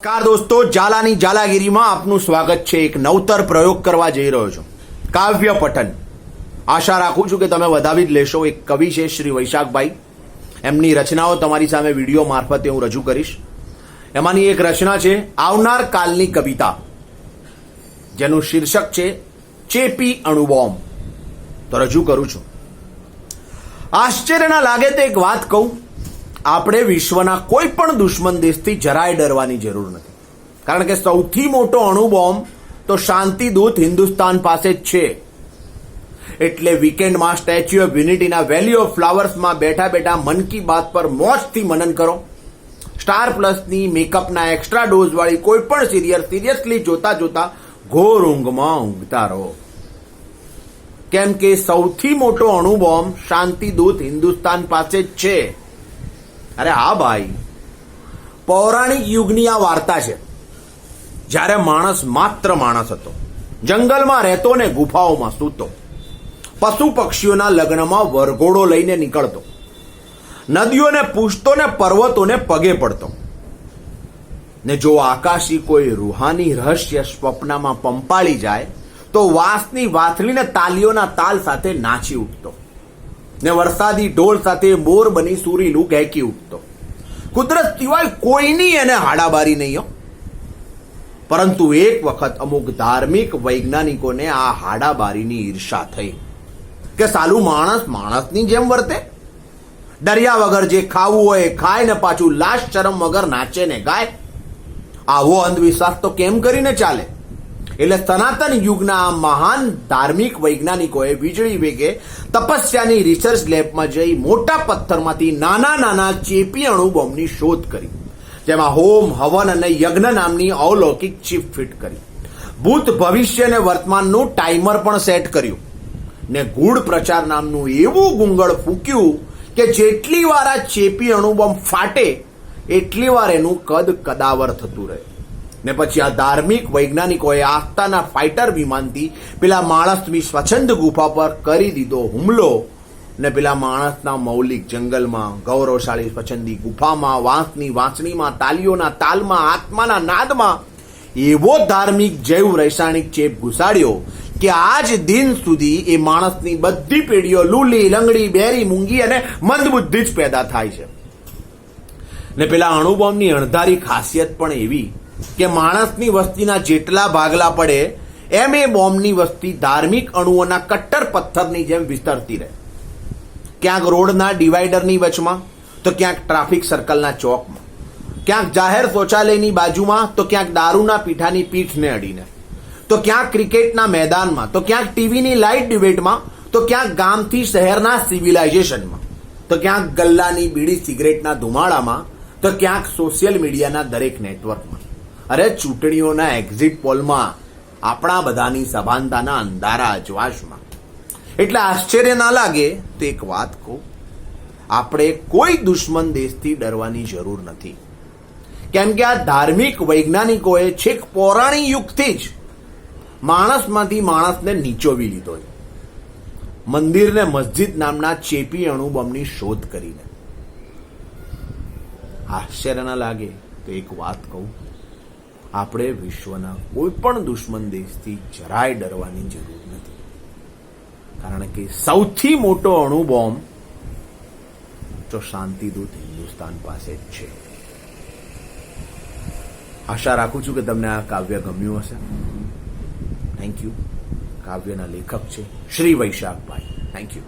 નમસ્કાર દોસ્તો, ઝાલાની ઝાલાગીરીમાં આપનું સ્વાગત છે. એક નવતર પ્રયોગ કરવા જઈ રહ્યો છું, કાવ્ય પઠન. આશા રાખું છું કે તમે વધાવી જ લેશો. એક કવિ છે શ્રી વૈશાખભાઈ, એમની રચનાઓ તમારી સામે વિડીયો મારફતે હું રજૂ કરીશ. એમાંની એક રચના છે આવનાર કાલની કવિતા, જેનું શીર્ષક છે ચેપી અણુબોમ્બ. તો રજૂ કરું છું. આશ્ચર્ય ના લાગે તો એક વાત કહું, આપણે વિશ્વના કોઈ પણ દુશ્મન દેશથી જરાય ડરવાની જરૂર નથી, કારણ કે સૌથી મોટો અણુબોમ્બ તો શાંતિદૂત હિન્દુસ્તાન પાસે જ છે. એટલે વીકેન્ડમાં સ્ટેચ્યુ ઓફ યુનિટીના વેલી ઓફ ફ્લાવર્સમાં બેઠા બેઠા મન કી બાત પર મોજથી મનન કરો. સ્ટાર પ્લસની મેકઅપના એક્સ્ટ્રા ડોઝ વાળી કોઈ પણ સિરિયલ સિરિયસલી જોતા જોતા ઘોર ઊંઘમાં ઊંઘતા રહો, કેમ કે સૌથી મોટો અણુબોમ્બ શાંતિદૂત હિન્દુસ્તાન પાસે જ છે. અરે હા ભાઈ, પૌરાણિક યુગની આ વાર્તા છે, જ્યારે માણસ માત્ર માણસ હતો, જંગલમાં રહેતો ને ગુફાઓમાં સૂતો, પશુ પક્ષીઓના લગ્નમાં વરઘોડો લઈને નીકળતો, નદીઓને પૂછતો ને પર્વતોને પગે પડતો, ને જો આકાશી કોઈ રૂહાની રહસ્ય સ્વપ્નમાં પંપાળી જાય તો વાંસની વાથલીને તાલીઓના તાલ સાથે નાચી ઉઠતો, ને વરસાદી ઢોળ સાથે મોર બની સુરીલું ગહેકી ઉઠતો. કુદરત સિવાય કોઈની એને હાડાબારી નહીં. પરંતુ એક વખત અમુક ધાર્મિક વૈજ્ઞાનિકોને આ હાડાબારીની ઈર્ષા થઈ કે સાલું માણસ માણસની જેમ વર્તે, ડર્યા વગર જે ખાવું હોય ખાય ને પાછું લાશ શરમ વગર નાચે ને ગાય. આવો અંધવિશ્વાસ તો કેમ કરીને ચાલે? એટલે સનાતન યુગના આ મહાન ધાર્મિક વૈજ્ઞાનિકોએ વીજળી વેગે તપસ્યાની રિસર્ચ લેબમાં જઈ મોટા પથ્થરમાંથી નાના નાના ચેપી અણુબોમ્બની શોધ કરી, જેમાં હોમ હવન અને યજ્ઞ નામની અલૌકિક ચિપ ફિટ કરી, ભૂત ભવિષ્ય અને વર્તમાનનું ટાઈમર પણ સેટ કર્યું, ને ગૂઢ પ્રચાર નામનું એવું ગુંગળ ફૂક્યું કે જેટલી વાર આ ચેપી અણુબોમ્બ ફાટે એટલી વાર એનું કદ કદાવર થતું રહે. ને પછી આ ધાર્મિક વૈજ્ઞાનિકોએ આસ્થાના ફાઇટર વિમાનથી પેલા માણસની સ્વચ્છંદ ગુફા પર કરી દીધો હુમલો, ને પેલા માણસના મૌલિક જંગલમાં, ગૌરવશાળી સ્વચ્છંદી ગુફામાં, વાંસની વાંસણીમાં, તાલીઓના તાલમાં, આત્માના નાદમાં એવો ધાર્મિક જૈવ રાસાયણિક ચેપ ઘુસાડ્યો કે આજ દિન સુધી એ માણસની બધી પેઢીઓ લૂલી, લંગડી, બેરી, મૂંગી અને મંદબુદ્ધિ જ પેદા થાય છે. ને પેલા અણુબોમ્બની અણધારી ખાસિયત પણ એવી કે માણસની વસ્તીના જેટલા ભાગલા પડે એમ એ બોમ્બની વસ્તી ધાર્મિક અણુઓના કટ્ટર પથ્થરની જેમ વિસ્તરતી રહે. ક્યાંક રોડના ડિવાઈડરની વચમાં, તો ક્યાંક ટ્રાફિક સર્કલના ચોકમાં, ક્યાંક જાહેર શૌચાલયની બાજુમાં, તો ક્યાંક દારૂના પીઠાની પીઠને અડીને, તો ક્યાંક ક્રિકેટના મેદાનમાં, તો ક્યાંક ટીવીની લાઇટ ડિબેટમાં, તો ક્યાંક ગામથી શહેરના સિવિલાઇઝેશનમાં, તો ક્યાંક ગલ્લાની બીડી સિગરેટના ધુમાડામાં, તો ક્યાંક સોશિયલ મીડિયાના દરેક નેટવર્કમાં, અરે ચૂંટણીઓના એક્ઝિટ પોલમાં, આપણા બધાની સભાનતાના અંધારા અજવાશમાં. એટલે આશ્ચર્ય ના લાગે તો એક વાત કહું, આપણે કોઈ દુશ્મન દેશથી ડરવાની જરૂર નથી, કેમ કે આ ધાર્મિક વૈજ્ઞાનિકોએ છેક પૌરાણિક યુગથી જ માણસમાંથી માણસને નીચોવી લીધો છે, મંદિરને મસ્જિદ નામના ચેપી અણુબોમ્બની શોધ કરીને. આશ્ચર્ય ના લાગે તો એક વાત કહું, આપણે વિશ્વના કોઈ પણ દુશ્મન દેશથી જરાય ડરવાની જરૂર નથી, કારણ કે સૌથી મોટો અણુબોમ્બ તો શાંતિદૂત હિન્દુસ્તાન પાસે જ છે. આશા રાખું છું કે તમને આ કાવ્ય ગમ્યું હશે. Thank you. કાવ્યના લેખક છે શ્રી વૈશાખભાઈ. Thank you.